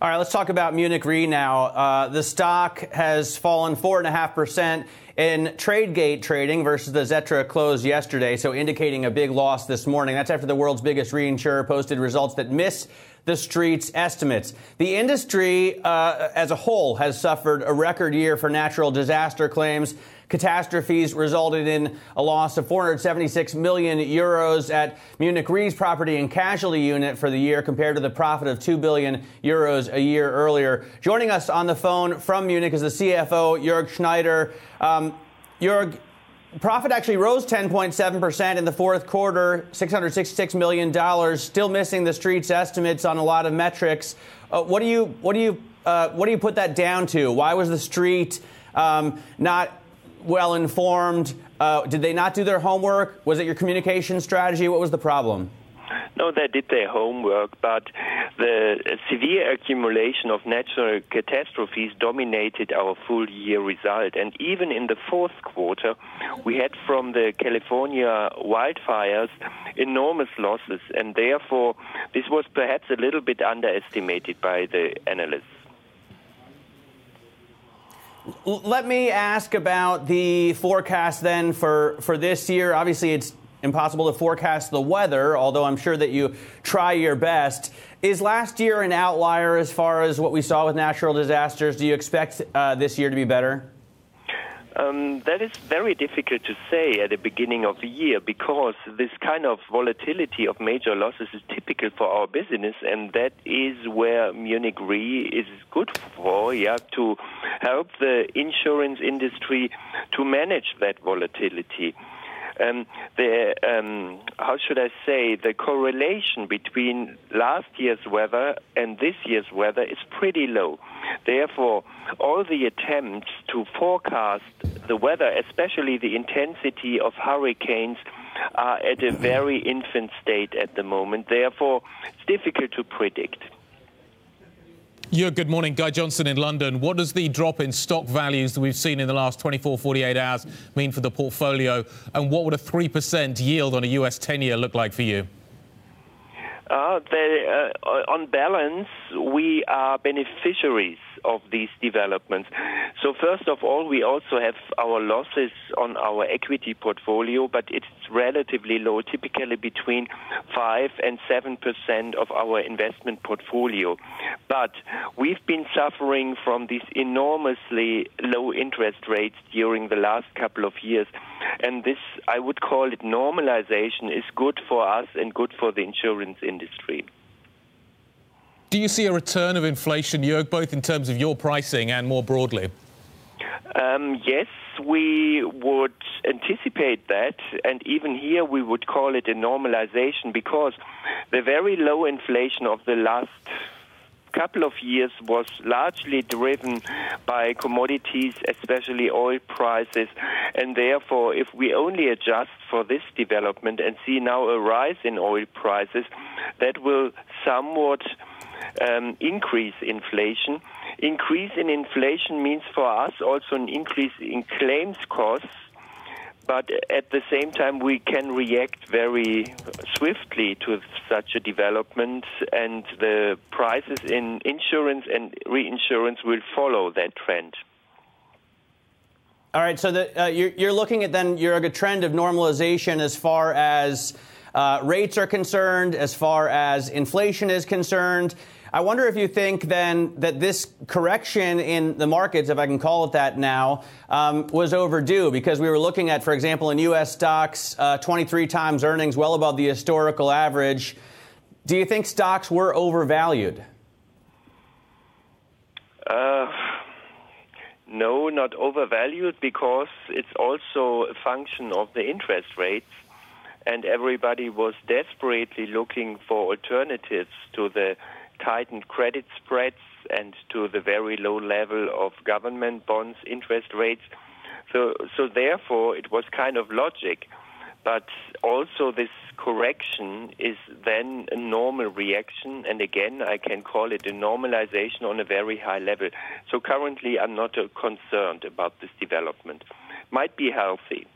All right, let's talk about Munich RE now. The stock has fallen 4.5% in Tradegate trading versus the Xetra close yesterday, so indicating a big loss this morning. That's after the world's biggest reinsurer posted results that miss the street's estimates. The industry as a whole has suffered a record year for natural disaster claims. Catastrophes resulted in a loss of 476 million euros at Munich RE's property and casualty unit for the year, compared to the profit of 2 billion euros a year earlier. Joining us on the phone from Munich is the CFO, Joerg Schneider. Joerg, profit actually rose 10.7% in the fourth quarter, $666 million, still missing the street's estimates on a lot of metrics. What do you put that down to? Why was the street not well informed? Did they not do their homework? Was it your communication strategy? What was the problem? No, they did their homework, but the severe accumulation of natural catastrophes dominated our full-year result. And even in the fourth quarter, we had from the California wildfires enormous losses, and therefore this was perhaps a little bit underestimated by the analysts. Let me ask about the forecast then for this year. Obviously, it's impossible to forecast the weather, although I'm sure that you try your best. Is last year an outlier as far as what we saw with natural disasters? Do you expect this year to be better? That is very difficult to say at the beginning of the year, because this kind of volatility of major losses is typical for our business, and that is where Munich RE is good for, to help the insurance industry to manage that volatility. How should I say, the correlation between last year's weather and this year's weather is pretty low. Therefore, all the attempts to forecast the weather, especially the intensity of hurricanes, are at a very infant state at the moment. Therefore, it's difficult to predict. Yeah, good morning. Guy Johnson in London. What does the drop in stock values that we've seen in the last 24, 48 hours mean for the portfolio? And what would a 3% yield on a US 10-year look like for you? On balance, we are beneficiaries of these developments. So first of all, we also have our losses on our equity portfolio, but it's relatively low, typically between 5 and 7% of our investment portfolio. But we've been suffering from these enormously low interest rates during the last couple of years. And this, I would call it normalization, is good for us and good for the insurance industry. Do you see a return of inflation, Joerg, both in terms of your pricing and more broadly? Yes, we would anticipate that, and even here we would call it a normalization, because the very low inflation of the last couple of years was largely driven by commodities, especially oil prices, and therefore if we only adjust for this development and see now a rise in oil prices, that will somewhat increase inflation. Increase in inflation means for us also an increase in claims costs, but at the same time we can react very swiftly to such a development, and the prices in insurance and reinsurance will follow that trend. All right, so you're looking at then, Joerg, a trend of normalization as far as rates are concerned, as far as inflation is concerned. I wonder if you think then that this correction in the markets, if I can call it that now, was overdue, because we were looking at, for example, in U.S. stocks, 23 times earnings, well above the historical average. Do you think stocks were overvalued? No, not overvalued, because it's also a function of the interest rates, and everybody was desperately looking for alternatives to the tightened credit spreads and to the very low level of government bonds interest rates. So therefore, it was kind of logic. But also this correction is then a normal reaction, and again, I can call it a normalization on a very high level. So currently, I'm not concerned about this development. Might be healthy.